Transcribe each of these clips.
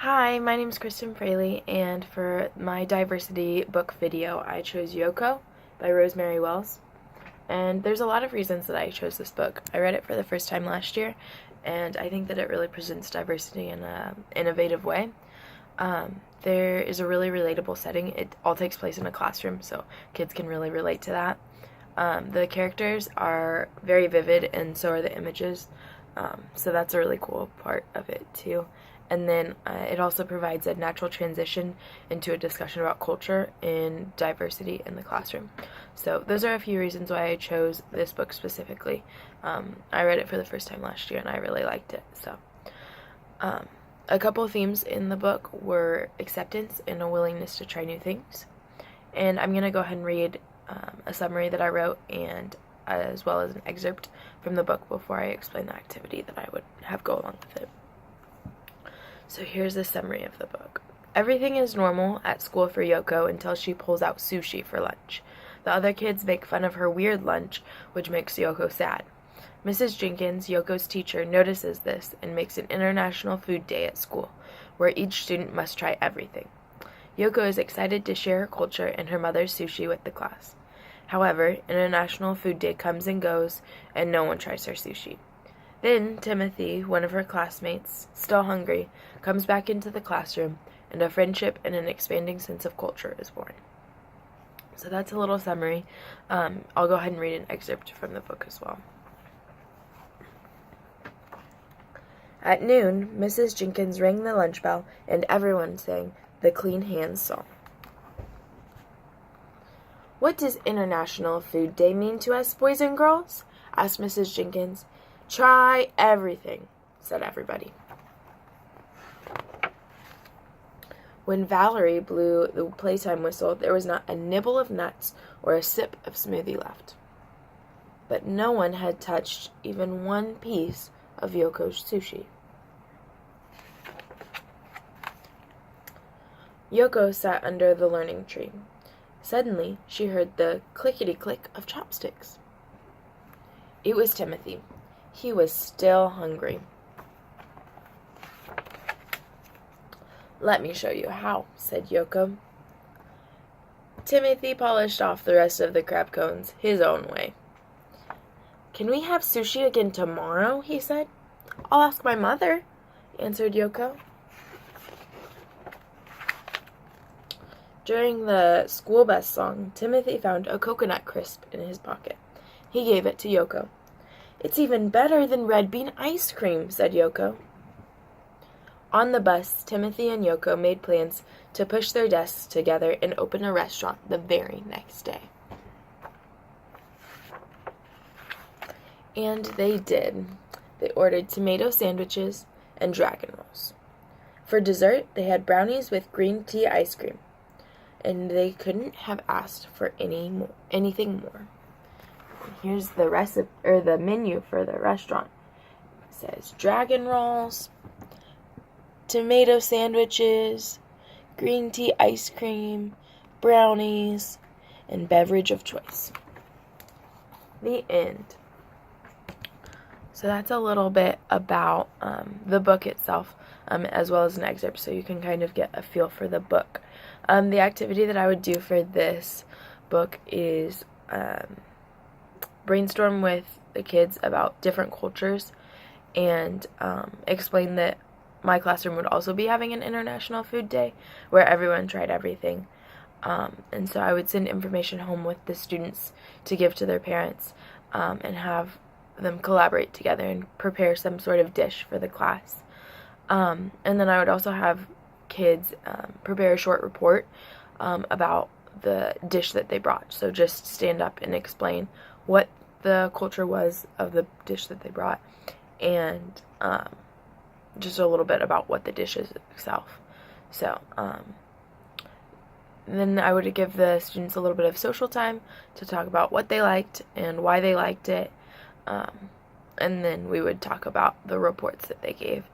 Hi, my name is Kristen Fraley, and for my diversity book video, I chose Yoko by Rosemary Wells. And there's a lot of reasons that I chose this book. I read it for the first time last year, and I think that it really presents diversity in an innovative way. There is a really relatable setting. It all takes place in a classroom, so kids can really relate to that. The characters are very vivid, and so are the images. So that's a really cool part of it, too. And then it also provides a natural transition into a discussion about culture and diversity in the classroom. So those are a few reasons why I chose this book specifically. I read it for the first time last year, and I really liked it. So a couple of themes in the book were acceptance and a willingness to try new things. And I'm going to go ahead and read a summary that I wrote, and as well as an excerpt from the book before I explain the activity that I would have go along with it. So here's a summary of the book. Everything is normal at school for Yoko until she pulls out sushi for lunch. The other kids make fun of her weird lunch, which makes Yoko sad. Mrs. Jenkins, Yoko's teacher, notices this and makes an International Food Day at school, where each student must try everything. Yoko is excited to share her culture and her mother's sushi with the class. However, International Food Day comes and goes, and no one tries her sushi. Then Timothy, one of her classmates, still hungry, comes back into the classroom, and a friendship and an expanding sense of culture is born. So that's a little summary. I'll go ahead and read an excerpt from the book as well. At noon, Mrs. Jenkins rang the lunch bell, and everyone sang the Clean Hands song. "What does International Food Day mean to us, boys and girls?" asked Mrs. Jenkins. "Try everything," said everybody. When Valerie blew the playtime whistle, there was not a nibble of nuts or a sip of smoothie left. But no one had touched even one piece of Yoko's sushi. Yoko sat under the learning tree. Suddenly, she heard the clickety-click of chopsticks. It was Timothy. He was still hungry. "Let me show you how," said Yoko. Timothy polished off the rest of the crab cones his own way. "Can we have sushi again tomorrow?" he said. "I'll ask my mother," answered Yoko. During the school bus song, Timothy found a coconut crisp in his pocket. He gave it to Yoko. "It's even better than red bean ice cream," said Yoko. On the bus, Timothy and Yoko made plans to push their desks together and open a restaurant the very next day. And they did. They ordered tomato sandwiches and dragon rolls. For dessert, they had brownies with green tea ice cream, and they couldn't have asked for anything more. Here's the recipe or the menu for the restaurant. It says dragon rolls, tomato sandwiches, green tea ice cream, brownies, and beverage of choice. The end. So that's a little bit about the book itself, as well as an excerpt, so you can kind of get a feel for the book. The activity that I would do for this book is brainstorm with the kids about different cultures and explain that my classroom would also be having an International Food Day where everyone tried everything. And so I would send information home with the students to give to their parents and have them collaborate together and prepare some sort of dish for the class. And then I would also have kids prepare a short report about the dish that they brought. So just stand up and explain what the culture was of the dish that they brought, and just a little bit about what the dish is itself. So then I would give the students a little bit of social time to talk about what they liked and why they liked it, and then we would talk about the reports that they gave,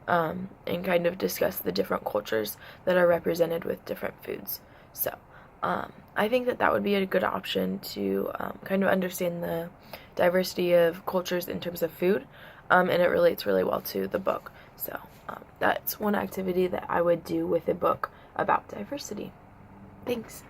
and kind of discuss the different cultures that are represented with different foods. So I think that would be a good option to kind of understand the diversity of cultures in terms of food, and it relates really well to the book. So that's one activity that I would do with a book about diversity. Thanks.